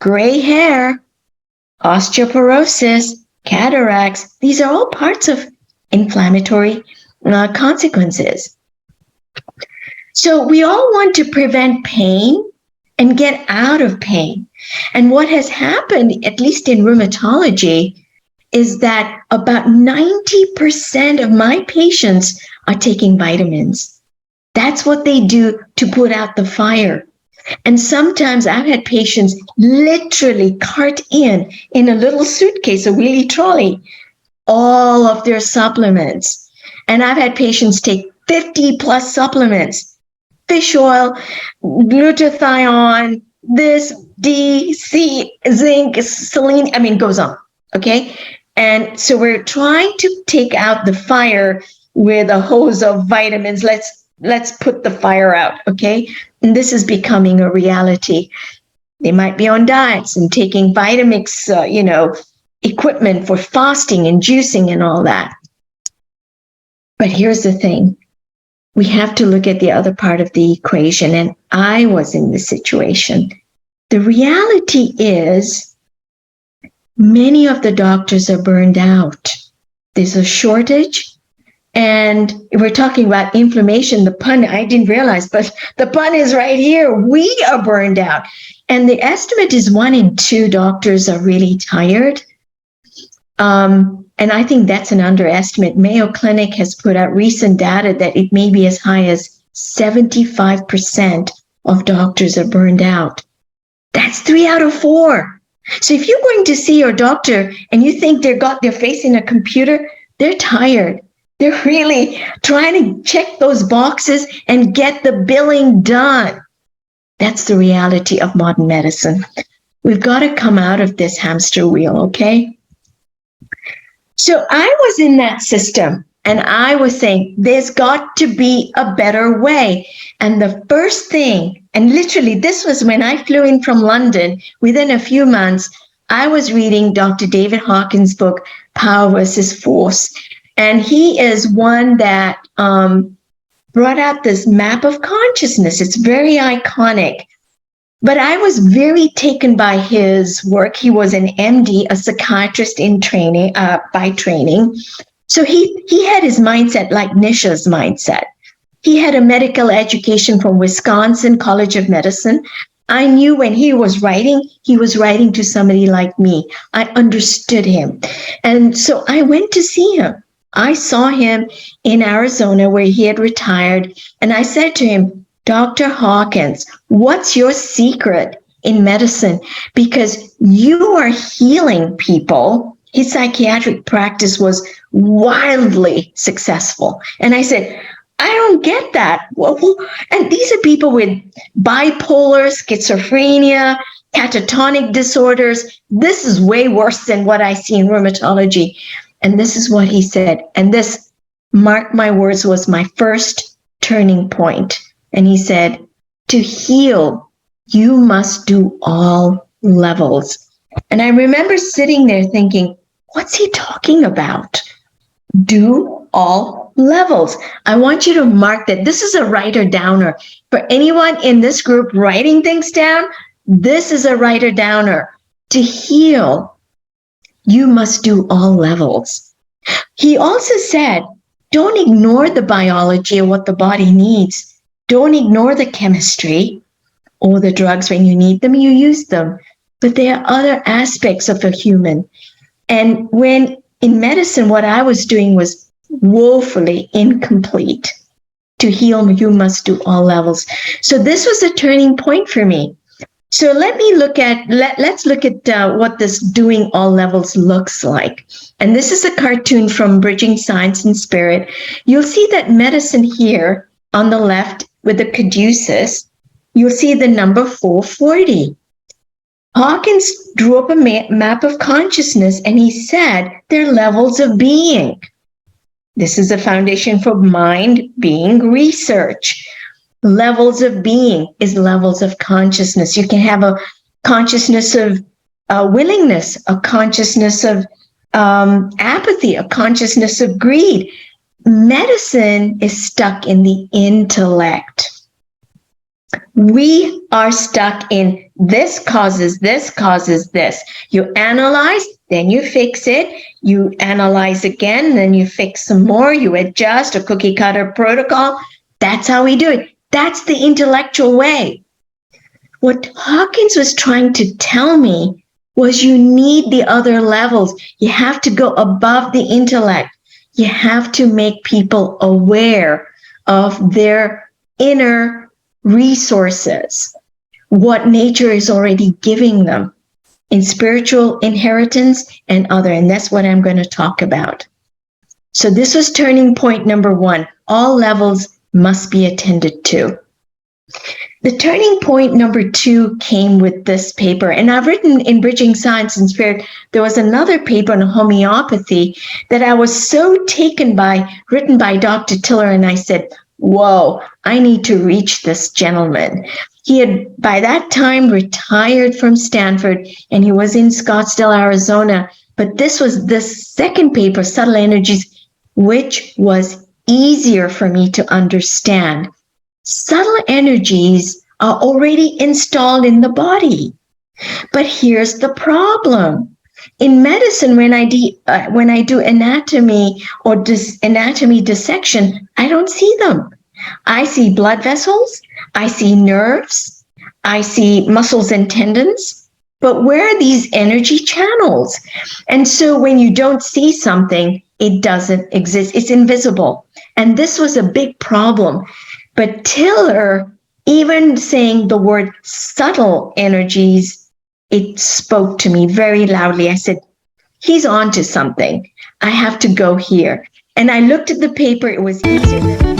gray hair, osteoporosis, cataracts. These are all parts of inflammatory consequences. So we all want to prevent pain and get out of pain. And what has happened, at least in rheumatology, is that about 90% of my patients are taking vitamins. That's what they do to put out the fire. And sometimes I've had patients literally cart in a little suitcase, a wheelie trolley, all of their supplements. And I've had patients take 50 plus supplements, fish oil, glutathione, this, D, C, zinc, selenium, I mean, it goes on, okay? And so we're trying to take out the fire with a hose of vitamins. Let's put the fire out, okay? And this is becoming a reality. They might be on diets and taking Vitamix, equipment for fasting and juicing and all that. But here's the thing. We have to look at the other part of the equation, and I was in this situation. The reality is many of the doctors are burned out. There's a shortage, and we're talking about inflammation. The pun, I didn't realize, but the pun is right here. We are burned out. And the estimate is 1 in 2 doctors are really tired. And I think that's an underestimate. Mayo Clinic has put out recent data that it may be as high as 75% of doctors are burned out. That's 3 out of 4. So if you're going to see your doctor and you think they're facing a computer, they're tired. They're really trying to check those boxes and get the billing done. That's the reality of modern medicine. We've got to come out of this hamster wheel, okay? So I was in that system and I was saying, there's got to be a better way. And the first thing, and literally this was when I flew in from London, within a few months, I was reading Dr. David Hawkins' book, Power versus Force. And he is one that brought out this map of consciousness. It's very iconic. But I was very taken by his work. He was an MD, a psychiatrist in training, by training. So he had his mindset like Nisha's mindset. He had a medical education from Wisconsin College of Medicine. I knew when he was writing to somebody like me. I understood him. And so I went to see him. I saw him in Arizona where he had retired. And I said to him, Dr. Hawkins, what's your secret in medicine? Because you are healing people. His psychiatric practice was wildly successful. And I said, I don't get that. And these are people with bipolar, schizophrenia, catatonic disorders. This is way worse than what I see in rheumatology. And this is what he said. And this, mark my words, was my first turning point. And he said, to heal, you must do all levels. And I remember sitting there thinking, what's he talking about? Do all levels. I want you to mark that. This is a writer downer. For anyone in this group writing things down, this is a writer downer. To heal, you must do all levels. He also said, don't ignore the biology of what the body needs. Don't ignore the chemistry or the drugs. When you need them, you use them. But there are other aspects of a human. And when in medicine, what I was doing was woefully incomplete. To heal, you must do all levels. So this was a turning point for me. So let's look at what this doing all levels looks like. And this is a cartoon from Bridging Science and Spirit. You'll see that medicine here on the left with the caduceus, you'll see the number 440. Hawkins drew up a map of consciousness, and he said they're levels of being. This is the foundation for mind being research. Levels of being is levels of consciousness. You can have a consciousness of willingness, a consciousness of apathy, a consciousness of greed. Medicine is stuck in the intellect. We are stuck in this causes this causes this. You analyze, then you fix it. You analyze again, then you fix some more. You adjust a cookie cutter protocol. That's how we do it. That's the intellectual way. What Hawkins was trying to tell me was you need the other levels. You have to go above the intellect. You have to make people aware of their inner resources, what nature is already giving them in spiritual inheritance and other. And that's what I'm going to talk about. So this was turning point number 1. All levels must be attended to. The turning point number 2 came with this paper, and I've written in Bridging Science and Spirit, there was another paper on homeopathy that I was so taken by, written by Dr. Tiller, and I said, whoa, I need to reach this gentleman. He had, by that time, retired from Stanford, and he was in Scottsdale, Arizona, but this was the second paper, Subtle Energies, which was easier for me to understand. Subtle energies are already installed in the body. But here's the problem. In medicine, when I do anatomy or anatomy dissection, I don't see them. I see blood vessels, I see nerves, I see muscles and tendons, but where are these energy channels? And so when you don't see something, it doesn't exist. It's invisible. And this was a big problem. But Tiller, even saying the word subtle energies, it spoke to me very loudly. I said, he's on to something. I have to go here. And I looked at the paper. It was easier than